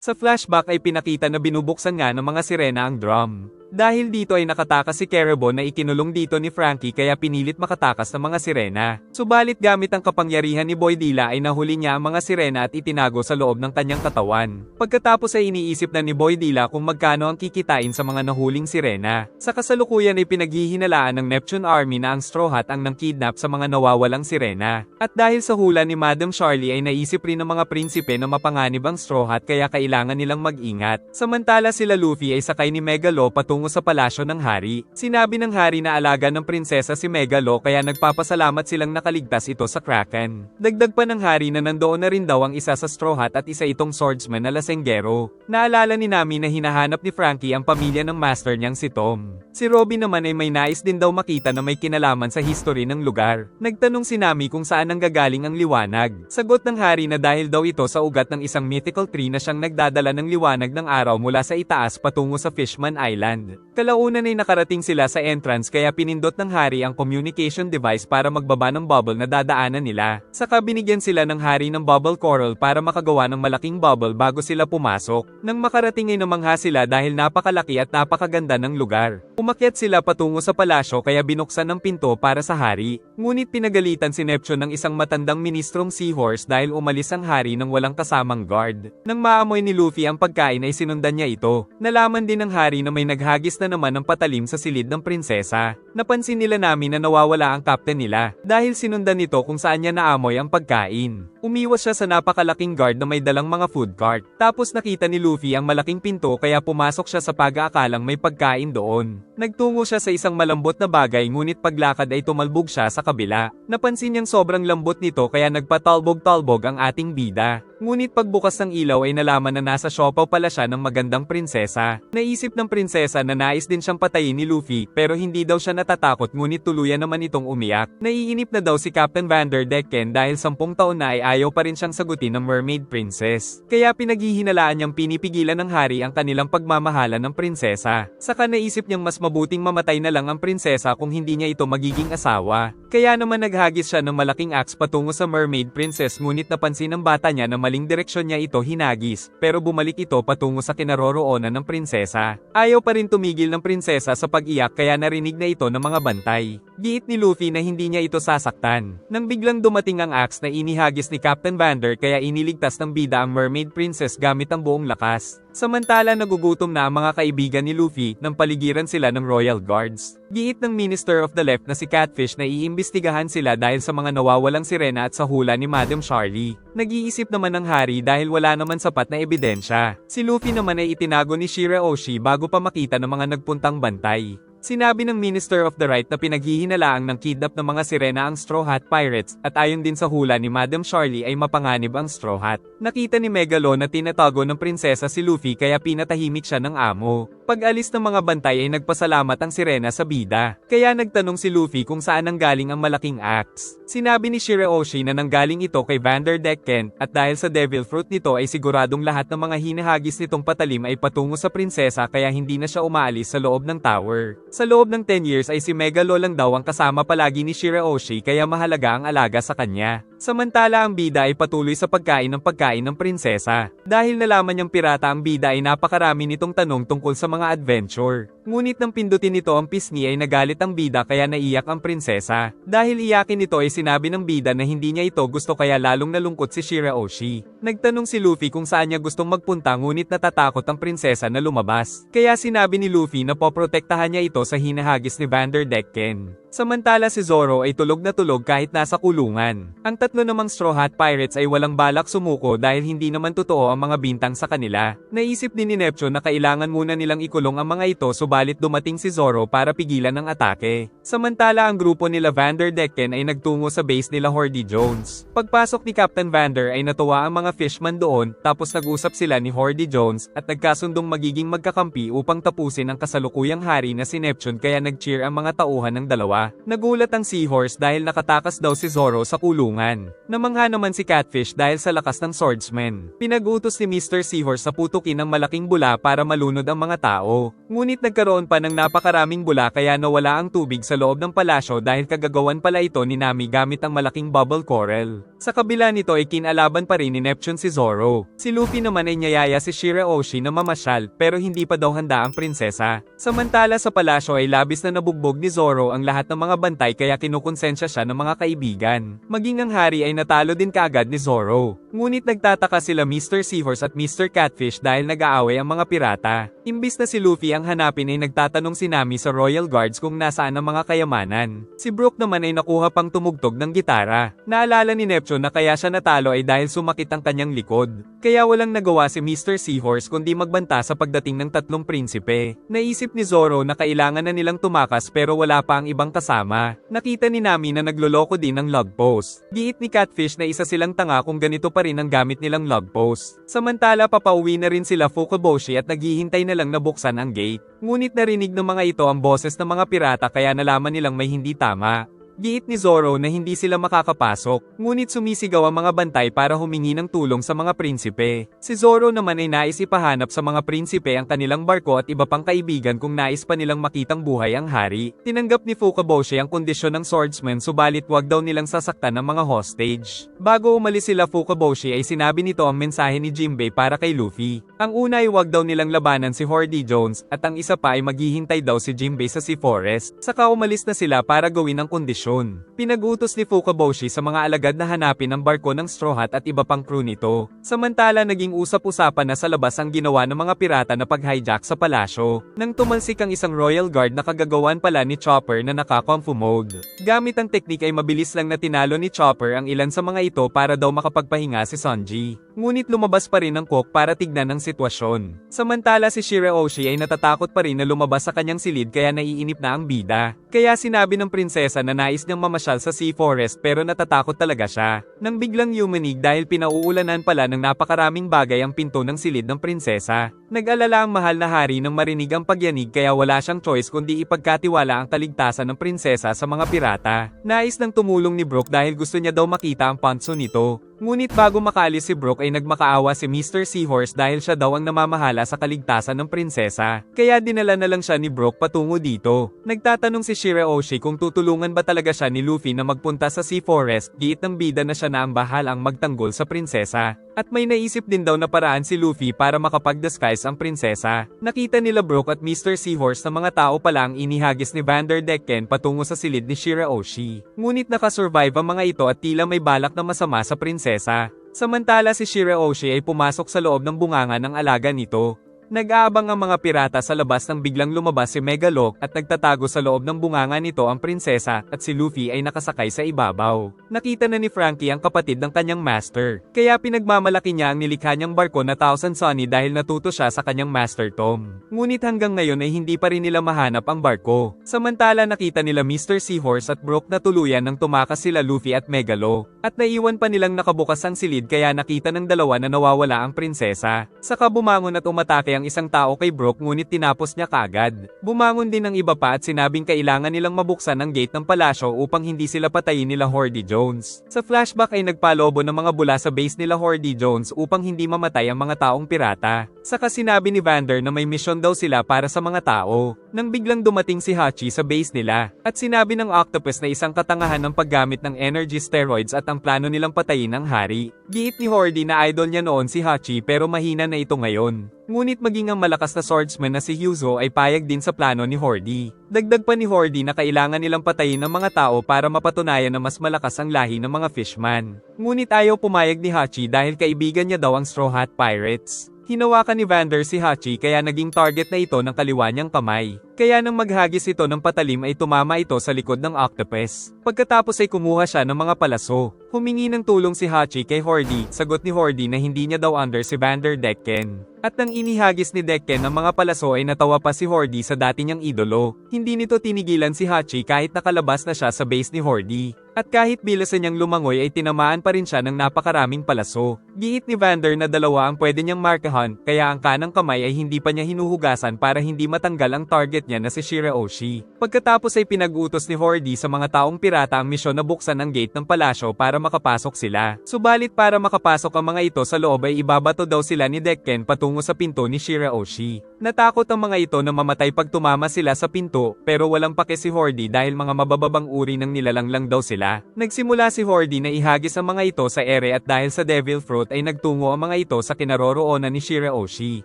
Sa flashback ay pinakita na binubuksan nga ng mga sirena ang drum. Dahil dito ay nakatakas si Cerebon na ikinulong dito ni Frankie kaya pinilit makatakas ng mga sirena. Subalit gamit ang kapangyarihan ni Boydilla ay nahuli niya ang mga sirena at itinago sa loob ng kanyang katawan. Pagkatapos ay iniisip na ni Boydilla kung magkano ang kikitain sa mga nahuling sirena. Sa kasalukuyan ay pinaghihinalaan ng Neptune Army na ang Straw Hat ang nangkidnap sa mga nawawalang sirena. At dahil sa hula ni Madam Charlie ay naisip rin ng mga prinsipe na mapanganib ang Straw Hat kaya kailangan nilang mag-ingat. Samantala sila Luffy ay sakay ni Megalo patungo sa palasyo ng hari. Sinabi ng hari na alaga ng prinsesa si Megalo kaya nagpapasalamat silang nakaligtas ito sa Kraken. Dagdag pa ng hari na nandoon na rin daw ang isa sa Straw Hat at isa itong swordsman na lasenggero. Naalala ni Nami na hinahanap ni Frankie ang pamilya ng master niyang si Tom. Si Robin naman ay may nais din daw makita na may kinalaman sa history ng lugar. Nagtanong si Nami kung saan nanggagaling ang liwanag. Sagot ng hari na dahil daw ito sa ugat ng isang mythical tree na siyang nagdadala ng liwanag ng araw mula sa itaas patungo sa Fishman Island. Kalaunan ay nakarating sila sa entrance kaya pinindot ng hari ang communication device para magbaba ng bubble na dadaanan nila. Saka binigyan sila ng hari ng bubble coral para makagawa ng malaking bubble bago sila pumasok. Nang makarating ay namangha sila dahil napakalaki at napakaganda ng lugar. Umakyat sila patungo sa palasyo kaya binuksan ng pinto para sa hari. Ngunit pinagalitan si Neptune ng isang matandang ministrong seahorse dahil umalis ang hari nang walang kasamang guard. Nang maamoy ni Luffy ang pagkain ay sinundan niya ito. Nalaman din ng hari na may naghagis na naman ng patalim sa silid ng prinsesa. Napansin nila namin na nawawala ang captain nila dahil sinundan nito kung saan niya naamoy ang pagkain. Umiwas siya sa napakalaking guard na may dalang mga food cart. Tapos nakita ni Luffy ang malaking pinto kaya pumasok siya sa pag-aakalang may pagkain doon. Nagtungo siya sa isang malambot na bagay ngunit paglakad ay tumalbog siya sa kabila. Napansin niyang sobrang lambot nito kaya nagpatalbog-talbog ang ating bida. Ngunit pagbukas ng ilaw ay nalaman na nasa siopaw pala siya ng magandang prinsesa. Naisip ng prinsesa na nais din siyang patayin ni Luffy pero hindi daw siya natatakot ngunit tuluyan naman itong umiyak. Naiinip na daw si Captain Vanderdecken dahil 10 taon na ay ayaw pa rin siyang sagutin ng Mermaid Princess. Kaya pinaghihinalaan niyang pinipigilan ng hari ang kanilang pagmamahalan ng prinsesa. Saka naisip niyang mas mabuting mamatay na lang ang prinsesa kung hindi niya ito magiging asawa. Kaya naman naghagis siya ng malaking axe patungo sa Mermaid Princess ngunit napansin ng bata niya na maling direksyon niya ito hinagis, pero bumalik ito patungo sa kinaroroonan ng prinsesa. Ayaw pa rin tumigil ng prinsesa sa pag-iyak kaya narinig na ito ng mga bantay. Giit ni Luffy na hindi niya ito sasaktan. Nang biglang dumating ang axe na inihagis ni Captain Vander kaya iniligtas ng bida ang Mermaid Princess gamit ang buong lakas. Samantala nagugutom na ang mga kaibigan ni Luffy nang paligiran sila ng Royal Guards. Giit ng Minister of the Left na si Catfish na iimbestigahan sila dahil sa mga nawawalang sirena at sa hula ni Madam Charlie. Nag-iisip naman ng hari dahil wala naman sapat na ebidensya. Si Luffy naman ay itinago ni Shirahoshi bago pa makita ng mga nagpuntang bantay. Sinabi ng Minister of the Right na pinaghihinalaang ng kidnap ng mga sirena ang Straw Hat Pirates at ayon din sa hula ni Madam Charlie ay mapanganib ang Straw Hat. Nakita ni Megalo na tinatago ng prinsesa si Luffy kaya pinatahimik siya ng amo. Pag-alis ng mga bantay ay nagpasalamat ang sirena sa bida. Kaya nagtanong si Luffy kung saan nanggaling ang malaking axe. Sinabi ni Shirahoshi na nanggaling ito kay Vanderdecken at dahil sa devil fruit nito ay siguradong lahat ng mga hinahagis nitong patalim ay patungo sa prinsesa kaya hindi na siya umaalis sa loob ng tower. Sa loob ng 10 years ay si Megalo lang daw ang kasama palagi ni Shirahoshi kaya mahalaga ang alaga sa kanya. Samantala ang bida ay patuloy sa pagkain ng prinsesa. Dahil nalaman niyang pirata ang bida ay napakarami nitong tanong tungkol sa mga adventure. Ngunit nang pindutin nito ang pisngi ay nagalit ang bida kaya naiyak ang prinsesa. Dahil iyakin nito ay sinabi ng bida na hindi niya ito gusto kaya lalong nalungkot si Shirahoshi. Nagtanong si Luffy kung saan niya gustong magpunta ngunit natatakot ang prinsesa na lumabas. Kaya sinabi ni Luffy na poprotektahan niya ito sa hinahagis ni Vanderdecken. Samantala si Zoro ay tulog na tulog kahit nasa kulungan. Ang tatlo namang Straw Hat Pirates ay walang balak sumuko dahil hindi naman totoo ang mga bintang sa kanila. Naisip din ni Neptune na kailangan muna nilang ikulong ang mga ito subalit dumating si Zoro para pigilan ang atake. Samantala ang grupo nila Vanderdecken ay nagtungo sa base nila Hordy Jones. Pagpasok ni Captain Vander ay natuwa ang mga fishman doon tapos nag-usap sila ni Hordy Jones at nagkasundong magiging magkakampi upang tapusin ang kasalukuyang hari na si Neptune kaya nag-cheer ang mga tauhan ng dalawa. Nagulat ang Seahorse dahil nakatakas daw si Zoro sa kulungan. Namangha naman si Catfish dahil sa lakas ng swordsman. Pinag-utos ni Mr. Seahorse sa putukin ng malaking bula para malunod ang mga tao. Ngunit nagkaroon pa ng napakaraming bula kaya nawala ang tubig sa loob ng palasyo dahil kagagawan pala ito ni Nami gamit ang malaking bubble coral. Sa kabila nito ay kinalaban pa rin ni Neptune si Zoro. Si Luffy naman ay niyaya si Shirahoshi na mamasyal pero hindi pa daw handa ang prinsesa. Samantala sa palasyo ay labis na nabugbog ni Zoro ang lahat ng mga bantay kaya kinukonsensya siya ng mga kaibigan. Maging ang hari ay natalo din kaagad ni Zoro. Ngunit nagtataka sila Mr. Seahorse at Mr. Catfish dahil nag-aaway ang mga pirata. Imbis na si Luffy ang hanapin ay nagtatanong si Nami sa Royal Guards kung nasaan ang mga kayamanan. Si Brook naman ay nakuha pang tumugtog ng gitara. Naalala ni Neptune na kaya siya natalo ay dahil sumakit ang kanyang likod. Kaya walang nagawa si Mr. Seahorse kundi magbanta sa pagdating ng tatlong prinsipe. Naisip ni Zoro na kailangan na nilang tumakas pero wala pa ang ibang kasama. Nakita ni Nami na nagloloko din ng log post. Giit ni Catfish na isa silang tanga kung ganito pa rin ang gamit nilang log post. Samantala papauwi na rin sila Fukaboshi at naghihintay na lang na buksan ang gate. Ngunit narinig ng mga ito ang boses ng mga pirata kaya nalaman nilang may hindi tama. Giit ni Zoro na hindi sila makakapasok, ngunit sumisigaw ang mga bantay para humingi ng tulong sa mga prinsipe. Si Zoro naman ay nais ipahanap sa mga prinsipe ang kanilang barko at iba pang kaibigan kung nais pa nilang makitang buhay ang hari. Tinanggap ni Fukaboshi ang kondisyon ng swordsman subalit wag daw nilang sasaktan ng mga hostage. Bago umalis sila Fukaboshi ay sinabi nito ang mensahe ni Jinbei para kay Luffy. Ang una ay wag daw nilang labanan si Hordy Jones at ang isa pa ay maghihintay daw si Jinbei sa Sea Forest. Saka umalis na sila para gawin ang kondisyon. Pinag-utos ni Fukaboshi sa mga alagad na hanapin ang barko ng Straw Hat at iba pang crew nito. Samantala naging usap-usapan na sa labas ang ginawa ng mga pirata na pag-hijack sa palasyo. Nang tumalsik ang isang royal guard na kagagawan pala ni Chopper na naka-kung fu mode. Gamit ang teknik ay mabilis lang na tinalo ni Chopper ang ilan sa mga ito para daw makapagpahinga si Sanji. Ngunit lumabas pa rin ang Cook para tignan ang sitwasyon. Samantala si Shirahoshi ay natatakot pa rin na lumabas sa kanyang silid kaya naiinip na ang bida. Kaya sinabi ng prinsesa na nais niyang mamasyal sa Sea Forest pero natatakot talaga siya. Nang biglang yumanig dahil pinauulanan pala ng napakaraming bagay ang pinto ng silid ng prinsesa. Nag-alala ang mahal na hari nang marinig ang pagyanig kaya wala siyang choice kundi ipagkatiwala ang kaligtasan ng prinsesa sa mga pirata. Nais nang tumulong ni Brook dahil gusto niya daw makita ang panso nito. Ngunit bago makaalis si Brook ay nagmakaawa si Mr. Seahorse dahil siya daw ang namamahala sa kaligtasan ng prinsesa. Kaya dinala na lang siya ni Brook patungo dito. Nagtatanong si Shirahoshi kung tutulungan ba talaga siya ni Luffy na magpunta sa Sea Forest, giit ng bida na siya na ang bahalang magtanggol sa prinsesa. At may naisip din daw na paraan si Luffy para makapag-disguise ang prinsesa. Nakita nila Brook at Mr. Seahorse na mga tao pala ang inihagis ni Vanderdecken patungo sa silid ni Shirahoshi. Ngunit nakasurvive ang mga ito at tila may balak na masama sa prinsesa. Samantala si Shirahoshi ay pumasok sa loob ng bunganga ng alaga nito. Nag-aabang ang mga pirata sa labas nang biglang lumabas si Megalock at nagtatago sa loob ng bunganga nito ang prinsesa at si Luffy ay nakasakay sa ibabaw. Nakita na ni Frankie ang kapatid ng kanyang master, kaya pinagmamalaki niya ang nilikha niyang barko na Thousand Sunny dahil natuto siya sa kanyang master Tom. Ngunit hanggang ngayon ay hindi pa rin nila mahanap ang barko. Samantala nakita nila Mr. Seahorse at Brook na tuluyan nang tumakas sila Luffy at Megalo. At naiwan pa nilang nakabukas ang silid kaya nakita ng dalawa na nawawala ang prinsesa. Saka bumangon at umatake ang isang tao kay Brook ngunit tinapos niya kaagad. Bumangon din ang iba pa at sinabing kailangan nilang mabuksan ang gate ng palasyo upang hindi sila patayin nila Hordy Jones. Sa flashback ay nagpalobo ng mga bula sa base nila Hordy Jones upang hindi mamatay ang mga taong pirata. Saka sinabi ni Vander na may misyon daw sila para sa mga tao. Nang biglang dumating si Hachi sa base nila, at sinabi ng Octopus na isang katangahan ng paggamit ng energy steroids at ang plano nilang patayin ang hari. Giit ni Hordy na idol niya noon si Hachi pero mahina na ito ngayon. Ngunit maging ang malakas na swordsman na si Hyuzo ay payag din sa plano ni Hordy. Dagdag pa ni Hordy na kailangan nilang patayin ang mga tao para mapatunayan na mas malakas ang lahi ng mga fishman. Ngunit ayaw pumayag ni Hachi dahil kaibigan niya daw ang Straw Hat Pirates. Hinawakan ni Vander si Hachi kaya naging target na ito ng kaliwa niyang kamay. Kaya nang maghagis ito ng patalim ay tumama ito sa likod ng octopus. Pagkatapos ay kumuha siya ng mga palaso. Humingi ng tulong si Hachi kay Hordy, sagot ni Hordy na hindi niya daw under si Vanderdecken. At nang inihagis ni Decken ang mga palaso ay natawa pa si Hordy sa dati niyang idolo. Hindi nito tinigilan si Hachi kahit nakalabas na siya sa base ni Hordy. At kahit bilasan niyang lumangoy ay tinamaan pa rin siya ng napakaraming palaso. Giit ni Vander na dalawa ang pwede niyang markahan, kaya ang kanang kamay ay hindi pa niya hinuhugasan para hindi matanggal ang target niya na si Shiraoshi. Pagkatapos ay pinag-utos ni Horde sa mga taong pirata ang misyon na buksan ang gate ng palasyo para makapasok sila. Subalit para makapasok ang mga ito sa loob ay ibabato daw sila ni Dekken patungo sa pinto ni Shiraoshi. Natakot ang mga ito na mamatay pag tumama sila sa pinto, pero walang pake si Horde dahil mga mabababang uri ng nilalang lang daw sila. Nagsimula si Horde na ihagis ang mga ito sa ere at dahil sa Devil Fruit ay nagtungo ang mga ito sa kinaroroonan ni Shiraoshi.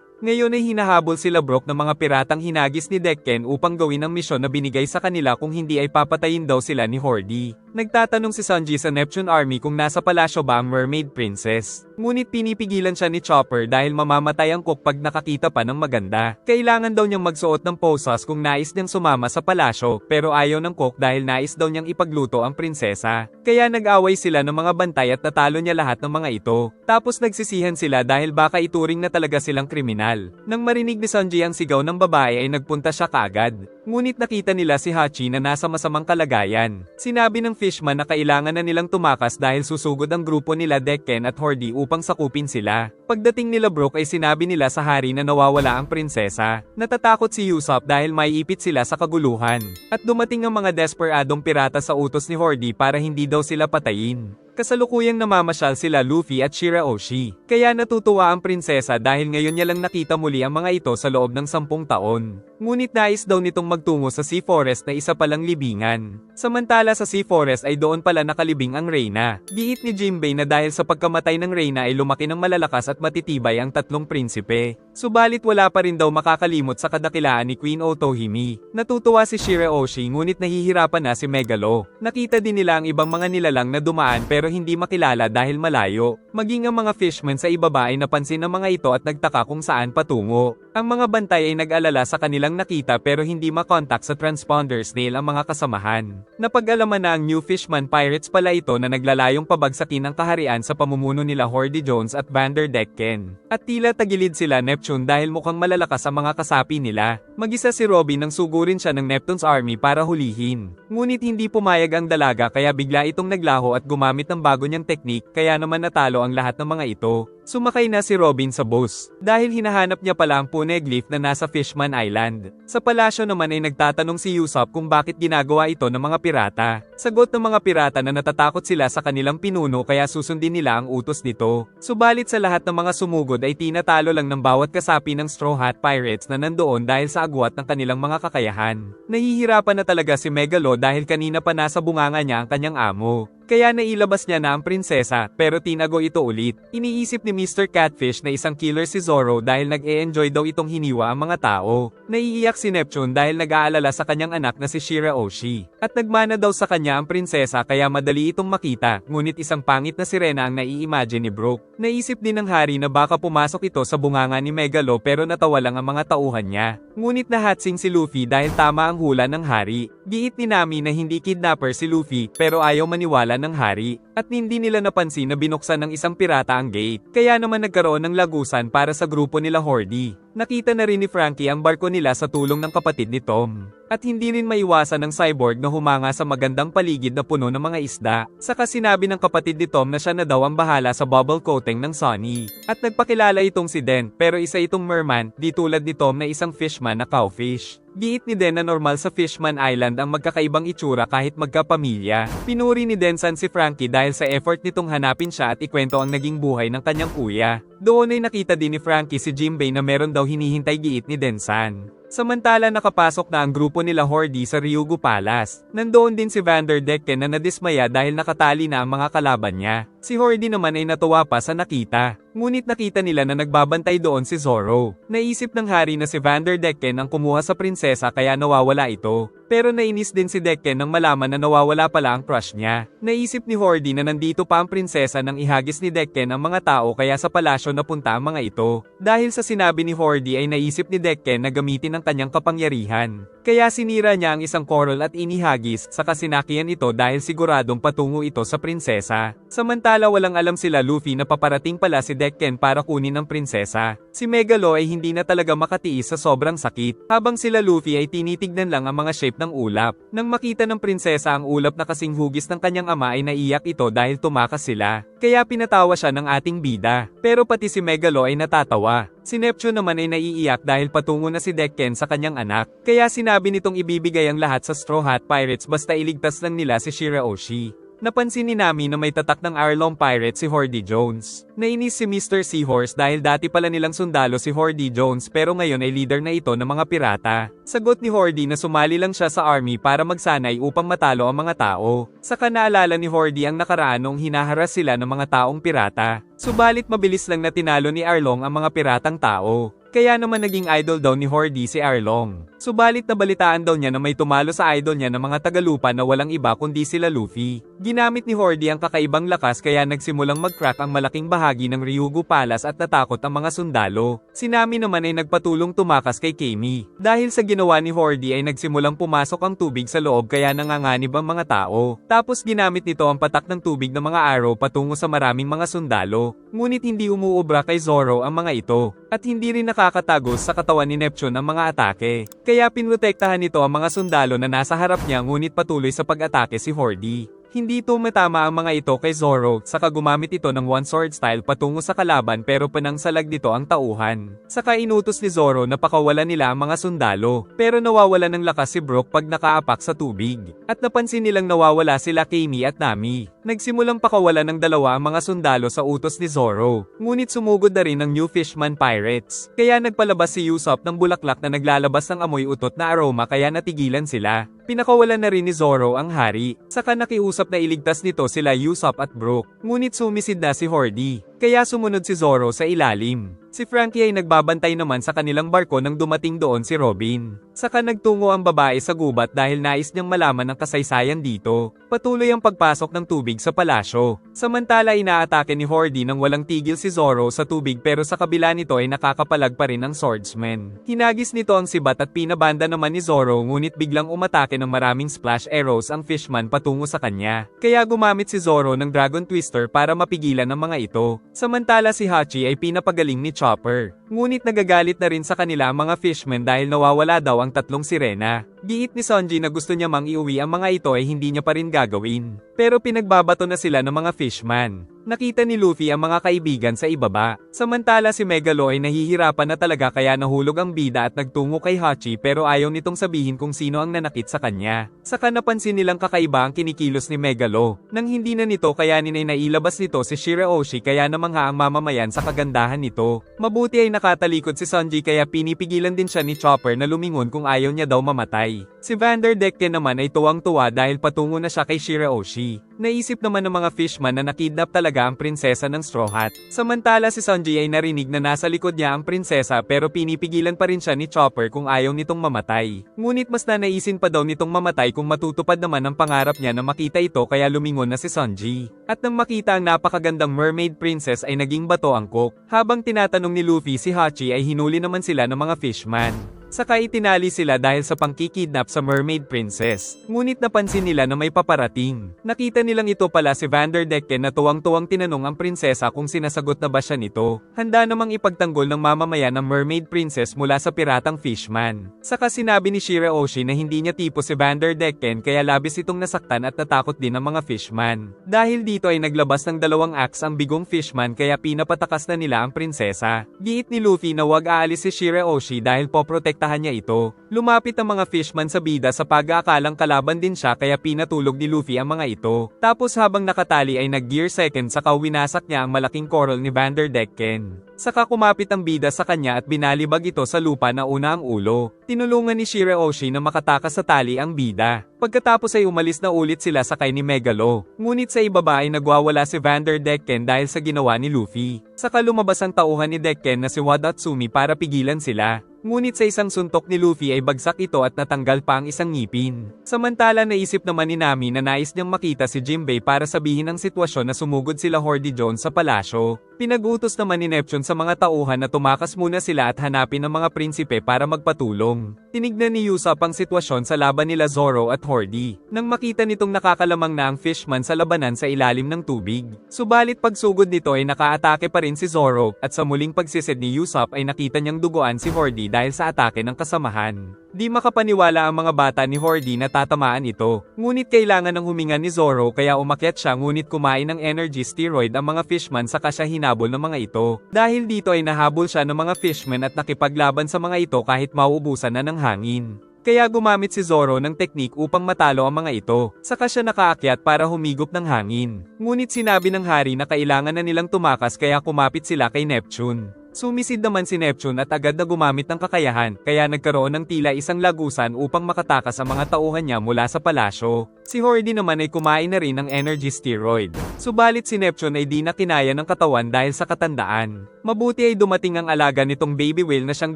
Ngayon ay hinahabol sila Brook ng mga piratang hinagis ni Dekken upang gawin ang misyon na binigay sa kanila kung hindi ay papatayin daw sila ni Horde. Nagtatanong si Sanji sa Neptune Army kung nasa palasyo ba ang Mermaid Princess. Ngunit pinipigilan siya ni Chopper dahil mamamatay ang Cook pag nakakita pa ng maganda. Kailangan daw niyang magsuot ng posas kung nais niyang sumama sa palasyo, pero ayaw ng Cook dahil nais daw niyang ipagluto ang prinsesa. Kaya nag-away sila ng mga bantay at natalo niya lahat ng mga ito. Tapos nagsisihan sila dahil baka ituring na talaga silang kriminal. Nang marinig ni Sanji ang sigaw ng babae ay nagpunta siya kaagad. Ngunit nakita nila si Hachi na nasa masamang kalagayan. Sinabi ng Fishman na kailangan na nilang tumakas dahil susugod ang grupo nila Dekken at Horde upang sakupin sila. Pagdating nila Brook ay sinabi nila sa hari na nawawala ang prinsesa. Natatakot si Usopp dahil maiipit sila sa kaguluhan. At dumating ang mga desperadong pirata sa utos ni Horde para hindi daw sila patayin. Kasalukuyang namamasyal sila Luffy at Shiraoshi. Kaya natutuwa ang prinsesa dahil ngayon niya lang nakita muli ang mga ito sa loob ng 10 taon. Ngunit nais daw nitong magtungo sa Sea Forest na isa palang libingan. Samantala sa Sea Forest ay doon pala nakalibing ang Reyna. Giit ni Jinbei na dahil sa pagkamatay ng Reyna ay lumaki ng malalakas at matitibay ang tatlong prinsipe. Subalit wala pa rin daw makakalimot sa kadakilaan ni Queen Otohime. Natutuwa si Shiraoshi ngunit nahihirapan na si Megalo. Nakita din nila ang ibang mga nilalang na dumaan pero hindi makilala dahil malayo. Maging ang mga fishman sa ibaba ay napansin ng mga ito at nagtaka kung saan patungo. Ang mga bantay ay nag-alala sa kanilang nakita pero hindi makontak sa transponder snail ang mga kasamahan. Napag-alaman na ang New Fishman Pirates pala ito na naglalayong pabagsakin ang kaharian sa pamumuno nila Horde Jones at Vander Dekken. At tila tagilid sila Neptune dahil mukhang malalakas ang mga kasapi nila. Mag-isa si Robin nang sugurin siya ng Neptune's army para hulihin. Ngunit hindi pumayag ang dalaga kaya bigla itong naglaho at gumamit ng bago niyang teknik kaya naman natalo ang lahat ng mga ito. Sumakay na si Robin sa bus dahil hinahanap niya pala ang poneglyph na nasa Fishman Island. Sa palasyo naman ay nagtatanong si Usopp kung bakit ginagawa ito ng mga pirata. Sagot ng mga pirata na natatakot sila sa kanilang pinuno kaya susundin nila ang utos nito. Subalit sa lahat ng mga sumugod ay tinatalo lang ng bawat kasapi ng Straw Hat Pirates na nandoon dahil sa agwat ng kanilang mga kakayahan. Nahihirapan na talaga si Megalo dahil kanina pa nasa bunganga niya ang kanyang amo. Kaya nailabas niya na ang prinsesa, pero tinago ito ulit. Iniisip ni Mr. Catfish na isang killer si Zoro dahil nag-e-enjoy daw itong hiniwa ang mga tao. Naiiyak si Neptune dahil nag-aalala sa kanyang anak na si Shiraoshi. At nagmana daw sa kanya ang prinsesa kaya madali itong makita, ngunit isang pangit na sirena ang nai-imagine ni Brook. Naisip din ng hari na baka pumasok ito sa bunganga ni Megalo pero natawa lang ang mga tauhan niya. Ngunit nahatsing si Luffy dahil tama ang hula ng hari. Giit ni Nami na hindi kidnapper si Luffy pero ayaw maniwala ng hari, at hindi nila napansin na binuksan ng isang pirata ang gate, kaya naman nagkaroon ng lagusan para sa grupo nila Horde. Nakita na rin ni Frankie ang barko nila sa tulong ng kapatid ni Tom. At hindi rin maiwasan ng cyborg na humanga sa magandang paligid na puno ng mga isda. Saka sinabi ng kapatid ni Tom na siya na daw ang bahala sa bubble coating ng Sunny. At nagpakilala itong si Den, pero isa itong merman, di tulad ni Tom na isang fishman na cowfish. Giit ni Den na normal sa Fishman Island ang magkakaibang itsura kahit magkapamilya. Pinuri ni Densan si Frankie dahil sa effort nitong hanapin siya at ikwento ang naging buhay ng kanyang kuya. Doon ay nakita din ni Frankie si Jinbei na meron daw hinihintay giit ni Densan. Samantala nakapasok na ang grupo nila Horde sa Ryugu Palace. Nandoon din si Vander Dekken na nadismaya dahil nakatali na ang mga kalaban niya. Si Horde naman ay natuwa pa sa nakita. Ngunit nakita nila na nagbabantay doon si Zoro. Naisip ng hari na si Vander Dekken ang kumuha sa prinsesa kaya nawawala ito. Pero nainis din si Dekken nang malaman na nawawala pala ang crush niya. Naisip ni Horde na nandito pa ang prinsesa nang ihagis ni Dekken ang mga tao kaya sa palasyo napunta ang mga ito. Dahil sa sinabi ni Horde ay naisip ni Dekken na gamitin ang kanyang kapangyarihan. Kaya sinira niya ang isang coral at inihagis, saka sinakihan ito dahil siguradong patungo ito sa prinsesa. Samantala walang alam sila Luffy na paparating pala si Dekken para kunin ang prinsesa. Si Megalo ay hindi na talaga makatiis sa sobrang sakit. Habang sila Luffy ay tinitignan lang ang mga shape ng ulap. Nang makita ng prinsesa ang ulap na kasing hugis ng kanyang ama ay naiyak ito dahil tumakas sila. kaya pinatawa siya ng ating bida. Pero pati si Megalo ay natatawa. Si Neptune naman ay naiiyak dahil patungo na si Decken sa kanyang anak, kaya sinabi nitong ibibigay ang lahat sa Straw Hat Pirates basta iligtas lang nila si Shirahoshi. Napansin ni Nami na may tatak ng Arlong Pirate si Hordy Jones. Nainis si Mr. Seahorse dahil dati pala nilang sundalo si Hordy Jones pero ngayon ay leader na ito ng mga pirata. Sagot ni Hordy na sumali lang siya sa army para magsanay upang matalo ang mga tao. Saka naalala ni Hordy ang nakaraan nung hinaharas sila ng mga taong pirata. Subalit mabilis lang na tinalo ni Arlong ang mga piratang tao. Kaya naman naging idol daw ni Hordy si Arlong. Subalit nabalitaan daw niya na may tumalo sa idol niya ng mga tagalupa na walang iba kundi sila Luffy. Ginamit ni Hordy ang kakaibang lakas kaya nagsimulang mag-crack ang malaking bahagi ng Ryugu Palace at natakot ang mga sundalo. Si Nami naman ay nagpatulong tumakas kay Kami. Dahil sa ginawa ni Hordy ay nagsimulang pumasok ang tubig sa loob kaya nanganganib ang mga tao. Tapos ginamit nito ang patak ng tubig ng mga arrow patungo sa maraming mga sundalo. Ngunit hindi umuubra kay Zoro ang mga ito. At hindi rin nakakatagos sa katawan ni Neptune ang mga atake. Kaya pinrotektahan nito ang mga sundalo na nasa harap niya ngunit patuloy sa pag-atake si Hordy. Hindi tumatama ang mga ito kay Zoro, saka gumamit ito ng one sword style patungo sa kalaban pero panangsalag dito ang tauhan. Saka inutos ni Zoro na pakawalan nila ang mga sundalo, pero nawawala ng lakas si Brook pag nakaapak sa tubig. At napansin nilang nawawala sila Kami at Nami. Nagsimulang pakawalan ng dalawa ang mga sundalo sa utos ni Zoro, ngunit sumugod na rin ng New Fishman Pirates. Kaya nagpalabas si Usopp ng bulaklak na naglalabas ng amoy utot na aroma kaya natigilan sila. Pinakawalan na rin ni Zoro ang hari, saka nakiusap na iligtas nito sila Usopp at Brook, ngunit sumisid na si Hordy, kaya sumunod si Zoro sa ilalim. Si Frankie ay nagbabantay naman sa kanilang barko nang dumating doon si Robin. Saka nagtungo ang babae sa gubat dahil nais niyang malaman ang kasaysayan dito. Patuloy ang pagpasok ng tubig sa palasyo. Samantala inaatake ni Hordy nang walang tigil si Zoro sa tubig pero sa kabila nito ay nakakapalag pa rin ang swordsman. Hinagis nito ang sibat at pinabanda naman ni Zoro ngunit biglang umatake ng maraming splash arrows ang fishman patungo sa kanya. Kaya gumamit si Zoro ng Dragon Twister para mapigilan ang mga ito. Samantala si Hachi ay pinapagaling ni Chopper. Ngunit nagagalit na rin sa kanila ang mga fishmen dahil nawawala daw ang tatlong sirena. Giit ni Sanji na gusto niya mang iuwi ang mga ito ay hindi niya pa rin gagawin. Pero pinagbabato na sila ng mga fishman. Nakita ni Luffy ang mga kaibigan sa ibaba. Samantala si Megalo ay nahihirapan na talaga kaya nahulog ang bida at nagtungo kay Hachi pero ayaw nitong sabihin kung sino ang nanakit sa kanya. Saka napansin nilang kakaiba ang kinikilos ni Megalo. Nang hindi na nito kayanin ay nailabas nito si Shirahoshi kaya namangha ang mamamayan sa kagandahan nito. Mabuti ay nakatalikod si Sanji kaya pinipigilan din siya ni Chopper na lumingon kung ayaw niya daw mamatay. Si Vanderdecken naman ay tuwang-tuwa dahil patungo na siya kay Shirahoshi. Naisip naman ng mga fishman na nakidnap talaga ang prinsesa ng Straw Hat. Samantala si Sanji ay narinig na nasa likod niya ang prinsesa pero pinipigilan pa rin siya ni Chopper kung ayaw nitong mamatay. Ngunit mas nanaisin pa daw nitong mamatay kung matutupad naman ang pangarap niya na makita ito kaya lumingon na si Sanji. At nang makita ang napakagandang mermaid princess ay naging bato angkok. Habang tinatanong ni Luffy si Hachi ay hinuli naman sila ng mga fishman. Saka itinali sila dahil sa pangkikidnap sa Mermaid Princess. Ngunit napansin nila na may paparating. Nakita nilang ito pala si Vanderdecken na tuwang-tuwang tinanong ang prinsesa kung sinasagot na ba siya nito. Handa namang ipagtanggol ng mamamayan ng Mermaid Princess mula sa piratang fishman. Saka sinabi ni Shirahoshi na hindi niya tipo si Vanderdecken kaya labis itong nasaktan at natakot din ang mga fishman. Dahil dito ay naglabas ng dalawang axe ang bigong fishman kaya pinapatakas na nila ang prinsesa. Giit ni Luffy na wag aalis si Shirahoshi dahil poprotektahan niya ito. Lumapit ang mga fishman sa bida sa pag-aakalang kalaban din siya kaya pinatulog ni Luffy ang mga ito. Tapos habang nakatali ay nag-gear second saka winasak niya ang malaking coral ni Vanderdecken. Saka kumapit ang bida sa kanya at binalibag ito sa lupa na una ang ulo. Tinulungan ni Shirahoshi na makatakas sa tali ang bida. Pagkatapos ay umalis na ulit sila sakay ni Megalo. Ngunit sa ibaba ay nagwawala si Vanderdecken dahil sa ginawa ni Luffy. Saka lumabas ang tauhan ni Decken na si Wadatsumi para pigilan sila. Ngunit sa isang suntok ni Luffy ay bagsak ito at natanggal pa ang isang ngipin. Samantala naisip naman ni Nami na nais niyang makita si Jinbei para sabihin ang sitwasyon na sumugod sila Hordy Jones sa palasyo. Pinag-utos naman ni Neptune sa mga tauhan na tumakas muna sila at hanapin ang mga prinsipe para magpatulong. Tinignan ni Usopp ang sitwasyon sa laban nila Zoro at Hordy. Nang makita nitong nakakalamang na ang fishman sa labanan sa ilalim ng tubig. Subalit pagsugod nito ay nakaatake pa rin si Zoro at sa muling pagsisid ni Usopp ay nakita niyang duguan si Hordy dahil sa atake ng kasamahan. Di makapaniwala ang mga bata ni Hordy na tatamaan ito. Ngunit kailangan ng huminga ni Zoro kaya umakyat siya ngunit kumain ng energy steroid ang mga fishman saka siya hinabol ng mga ito. Dahil dito ay nahabol siya ng mga fishman at nakipaglaban sa mga ito kahit mauubusan na ng hangin. Kaya gumamit si Zoro ng teknik upang matalo ang mga ito. Saka siya nakaakyat para humigop ng hangin. Ngunit sinabi ng hari na kailangan na nilang tumakas kaya kumapit sila kay Neptune. Sumisid naman si Neptune at agad na gumamit ng kakayahan, kaya nagkaroon ng tila isang lagusan upang makatakas ang mga tauhan niya mula sa palasyo. Si Hordy naman ay kumain na rin ng energy steroid. Subalit si Neptune ay di na kinaya ng katawan dahil sa katandaan. Mabuti ay dumating ang alaga nitong baby whale na siyang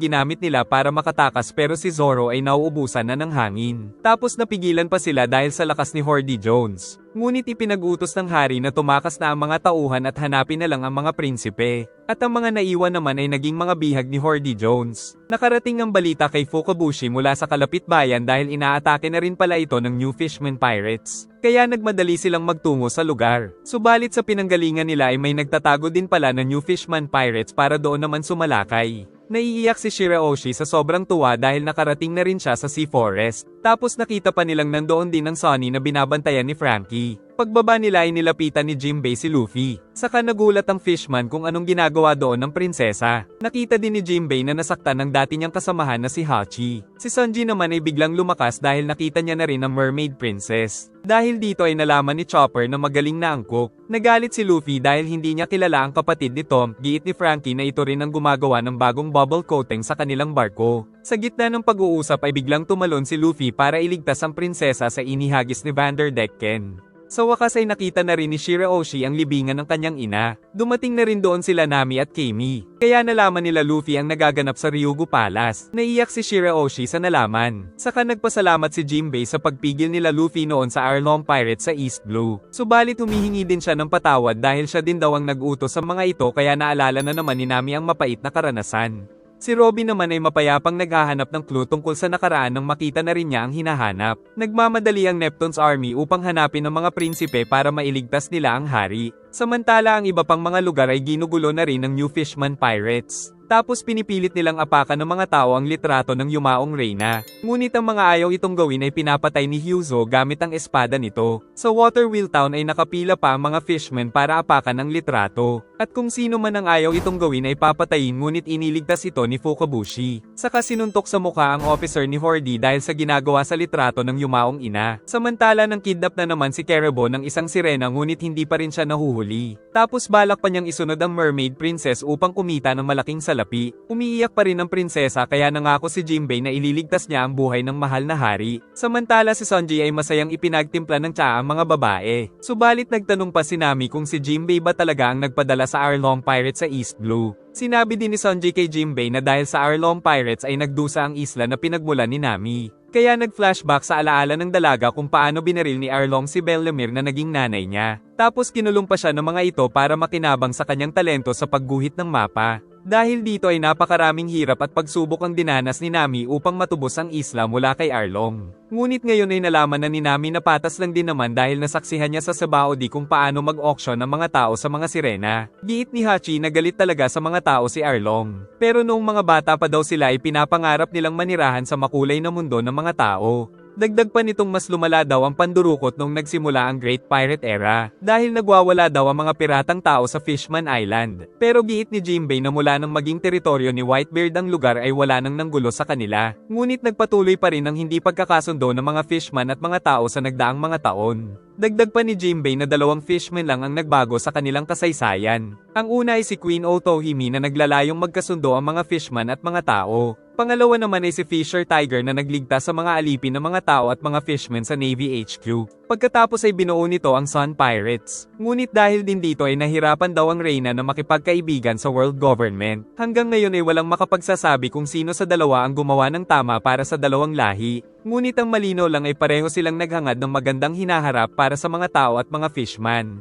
ginamit nila para makatakas pero si Zoro ay nauubusan na ng hangin. Tapos napigilan pa sila dahil sa lakas ni Hordy Jones. Ngunit ipinag-utos ng hari na tumakas na ang mga tauhan at hanapin na lang ang mga prinsipe. At ang mga naiwan naman ay naging mga bihag ni Hordy Jones. Nakarating ang balita kay Fukabushi mula sa kalapit bayan dahil inaatake na rin pala ito ng New Fishman Pirates. Kaya nagmadali silang magtungo sa lugar. Subalit sa pinanggalingan nila ay may nagtatago din pala ng New Fishman Pirates para doon naman sumalakay. Naiiyak si Shirahoshi sa sobrang tuwa dahil nakarating na rin siya sa Sea Forest. Tapos nakita pa nilang nandoon din ang Sunny na binabantayan ni Franky. Pagbaba nila ay nilapitan ni Jinbei si Luffy. Saka nagulat ang fishman kung anong ginagawa doon ng prinsesa. Nakita din ni Jinbei na nasaktan ng dati niyang kasamahan na si Hachi. Si Sanji naman ay biglang lumakas dahil nakita niya na rin ang mermaid princess. Dahil dito ay nalaman ni Chopper na magaling na ang cook. Nagalit si Luffy dahil hindi niya kilala ang kapatid ni Tom. Giit ni Franky na ito rin ang gumagawa ng bagong bubble coating sa kanilang barko. Sa gitna ng pag-uusap ay biglang tumalon si Luffy para iligtas ang prinsesa sa inihagis ni Vanderdecken. Sa wakas ay nakita na rin ni Shirahoshi ang libingan ng kanyang ina. Dumating na rin doon sila Nami at Kami. Kaya nalaman nila Luffy ang nagaganap sa Ryugu Palace. Naiyak si Shirahoshi sa nalaman. Saka nagpasalamat si Jinbei sa pagpigil nila Luffy noon sa Arlong Pirates sa East Blue. Subalit humihingi din siya ng patawad dahil siya din daw ang nag-utos sa mga ito kaya naalala na naman ni Nami ang mapait na karanasan. Si Robin naman ay mapayapang naghahanap ng clue tungkol sa nakaraan nang makita na rin niya ang hinahanap. Nagmamadali ang Neptune's army upang hanapin ang mga prinsipe para mailigtas nila ang hari. Samantala ang iba pang mga lugar ay ginugulo na rin ng New Fishman Pirates. Tapos pinipilit nilang apakan ng mga tao ang litrato ng yumaong reyna. Ngunit ang mga ayaw itong gawin ay pinapatay ni Hyuzo gamit ang espada nito. Sa Waterwheel Town ay nakapila pa ang mga fishmen para apakan ang litrato. At kung sino man ang ayaw itong gawin ay papatayin ngunit iniligtas ito ni Fukabushi. Saka sinuntok sa mukha ang officer ni Hordy dahil sa ginagawa sa litrato ng yumaong ina. Samantala nang kidnap na naman si Kerebo ng isang sirena ngunit hindi pa rin siya nahuhuli. Tapos balak pa niyang isunod ang mermaid princess upang kumita ng malaking salapi. Umiiyak pa rin ang prinsesa kaya nangako si Jinbei na ililigtas niya ang buhay ng mahal na hari. Samantala si Sanji ay masayang ipinagtimpla ng tsaa ang mga babae. Subalit nagtanong pa si Nami kung si Jinbei ba talaga ang nagpadala sa Arlong Pirates sa East Blue. Sinabi din ni Sanji kay Jinbei na dahil sa Arlong Pirates ay nagdusa ang isla na pinagmulan ni Nami. Kaya nag-flashback sa alaala ng dalaga kung paano binaril ni Arlong si Bellemere na naging nanay niya. Tapos kinulong pa siya ng mga ito para makinabang sa kanyang talento sa pagguhit ng mapa. Dahil dito ay napakaraming hirap at pagsubok ang dinanas ni Nami upang matubos ang isla mula kay Arlong. Ngunit ngayon ay nalaman na ni Nami na patas lang din naman dahil nasaksihan niya sa Sabaody kung paano mag-auction ng mga tao sa mga sirena. Giit ni Hachi na galit talaga sa mga tao si Arlong. Pero noong mga bata pa daw sila ay pinapangarap nilang manirahan sa makulay na mundo ng mga tao. Dagdag pa nitong mas lumala daw ang pandurukot nung nagsimula ang Great Pirate Era, dahil nagwawala daw ang mga piratang tao sa Fishman Island. Pero giit ni Jinbei na mula nang maging teritoryo ni Whitebeard ang lugar ay wala nang nanggulo sa kanila. Ngunit nagpatuloy pa rin ang hindi pagkakasundo ng mga fishman at mga tao sa nagdaang mga taon. Dagdag pa ni Jinbei na 2 fishman lang ang nagbago sa kanilang kasaysayan. Ang una ay si Queen Otohime na naglalayong magkasundo ang mga fishman at mga tao. Pangalawa naman ay si Fisher Tiger na nagligtas sa mga alipin ng mga tao at mga fishmen sa Navy HQ. Pagkatapos ay binuo nito ang Sun Pirates. Ngunit dahil din dito ay nahirapan daw ang reyna na makipagkaibigan sa world government. Hanggang ngayon ay walang makapagsasabi kung sino sa dalawa ang gumawa ng tama para sa dalawang lahi. Ngunit ang malinaw lang ay pareho silang naghangad ng magandang hinaharap para sa mga tao at mga fishman.